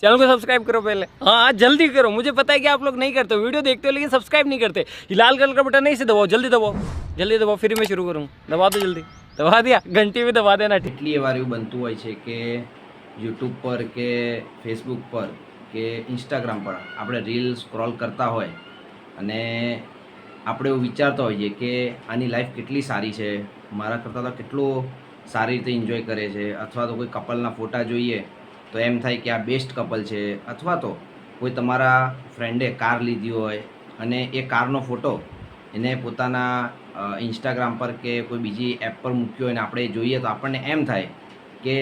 Channel को subscribe करो पहले। हाँ जल्दी करो, मुझे पता है कि आप लोग नहीं करते हो, वीडियो देखते हो लेकिन सब्सक्राइब नहीं करते। ये लाल कलर का बटन नहीं, इसे दबाओ, जल्दी दबाओ, जल्दी दबाओ, फिर मैं शुरू करूँ। दबा दो जल्दी, दबा दिया, घंटी भी दबा देना। એટલી વાર એવું બનતું હોય છે કે યુટ્યુબ પર કે ફેસબુક પર કે ઇન્સ્ટાગ્રામ પર આપણે રીલ સ્ક્રોલ કરતા હોય અને આપણે એવું વિચારતા હોઈએ કે આની લાઈફ કેટલી સારી છે, મારા કરતાં તો કેટલો સારી રીતે એન્જોય કરે છે, અથવા તો કોઈ કપલના ફોટા જોઈએ તો એમ થાય કે આ બેસ્ટ કપલ છે, અથવા તો કોઈ તમારા ફ્રેન્ડે કાર લીધી હોય અને એ કારનો ફોટો એને પોતાના ઇન્સ્ટાગ્રામ પર કે કોઈ બીજી એપ પર મૂક્યો હોય ને આપણે જોઈએ તો આપણને એમ થાય કે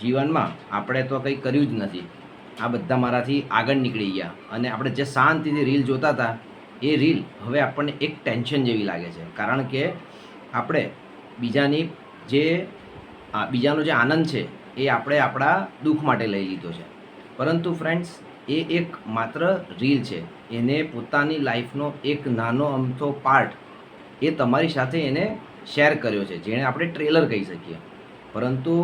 જીવનમાં આપણે તો કંઈ કર્યું જ નથી, આ બધા મારાથી આગળ નીકળી ગયા અને આપણે જે શાંતિથી રીલ જોતા હતા એ રીલ હવે આપણને એક ટેન્શન જેવી લાગે છે, કારણ કે આપણે બીજાનો જે આનંદ છે એ આપણે આપણા દુઃખ માટે લઈ લીધો છે. પરંતુ ફ્રેન્ડ્સ, એ એક માત્ર રીલ છે, એને પોતાની લાઈફનો એક નાનો અમથો પાર્ટ એ તમારી સાથે એને શેર કર્યો છે, જેણે આપણે ટ્રેલર કહી શકીએ. પરંતુ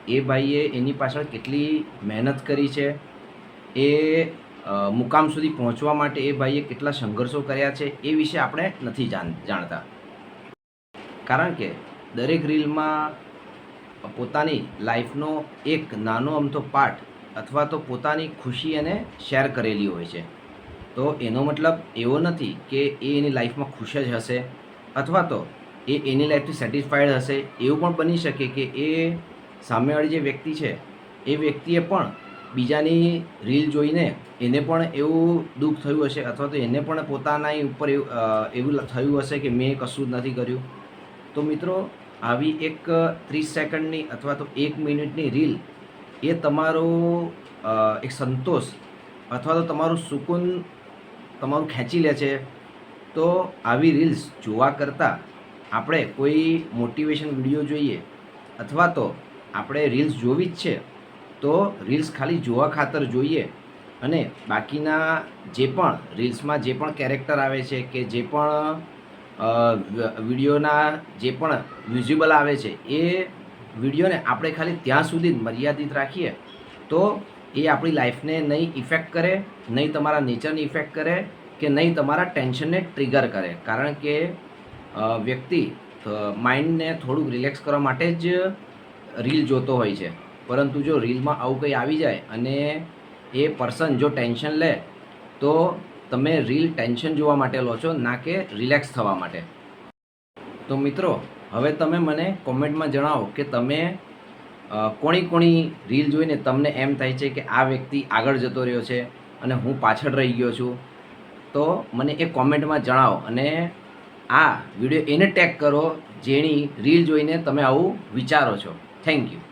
એ ભાઈએ એની પાછળ કેટલી મહેનત કરી છે, એ મુકામ સુધી પહોંચવા માટે એ ભાઈએ કેટલા સંઘર્ષો કર્યા છે એ વિશે આપણે નથી જાણતા. કારણ કે દરેક રીલમાં પોતાની લાઈફનો એક નાનો અમથો પાર્ટ અથવા તો પોતાની ખુશી એને શેર કરેલી હોય છે. તો એનો મતલબ એવો નથી કે એ એની લાઈફમાં ખુશ જ હશે અથવા તો એ એની લાઈફથી સેટિસ્ફાઈડ હશે. એવું પણ બની શકે કે એ સામેવાળી જે વ્યક્તિ છે એ વ્યક્તિએ પણ બીજાની રીલ જોઈને એને પણ એવું દુઃખ થયું હશે અથવા તો એને પણ પોતાના ઉપર એવું થયું હશે કે મેં કશું જ નથી કર્યું. તો મિત્રો, આવી એક 30 સેકન્ડની અથવા તો 1 મિનિટની રીલ એ તમારો એક સંતોષ અથવા તો તમારું સુકૂન તમારું ખેંચી લે છે. તો આવી રીલ્સ જોવા કરતાં આપણે કોઈ મોટિવેશન વિડીયો જોઈએ અથવા તો આપણે રીલ્સ જોવી જ છે તો રીલ્સ ખાલી જોવા ખાતર જોઈએ અને બાકીના જે પણ રીલ્સમાં જે પણ કેરેક્ટર આવે છે કે જે પણ વિડીયોના જે પણ વિઝ્યુઅલ આવે છે એ વિડીયોને આપણે ખાલી ત્યાં સુધી જ મર્યાદિત રાખીએ તો એ આપણી લાઈફને નહીં ઇફેક્ટ કરે, નહીં તમારા નેચરને ઇફેક્ટ કરે કે નહીં તમારા ટેન્શનને ટ્રિગર કરે. કારણ કે વ્યક્તિ માઇન્ડને થોડુંક રિલેક્સ કરવા માટે જ રીલ જોતો હોય છે. પરંતુ જો રીલમાં આવું કંઈ આવી જાય અને એ પર્સન જો ટેન્શન લે તો તમે રીલ ટેન્શન જોવા માટે લો છો, ના કે રિલેક્સ થવા માટે. તો મિત્રો, હવે તમે મને કોમેન્ટમાં જણાવો કે તમે કોણી રીલ જોઈને તમને એમ થાય છે કે આ વ્યક્તિ આગળ જતો રહ્યો છે અને હું પાછળ રહી ગયો છું. તો મને એ કોમેન્ટમાં જણાવો અને આ વિડીયો એને ટેગ કરો જેની રીલ જોઈને તમે આવું વિચારો છો. Thank you.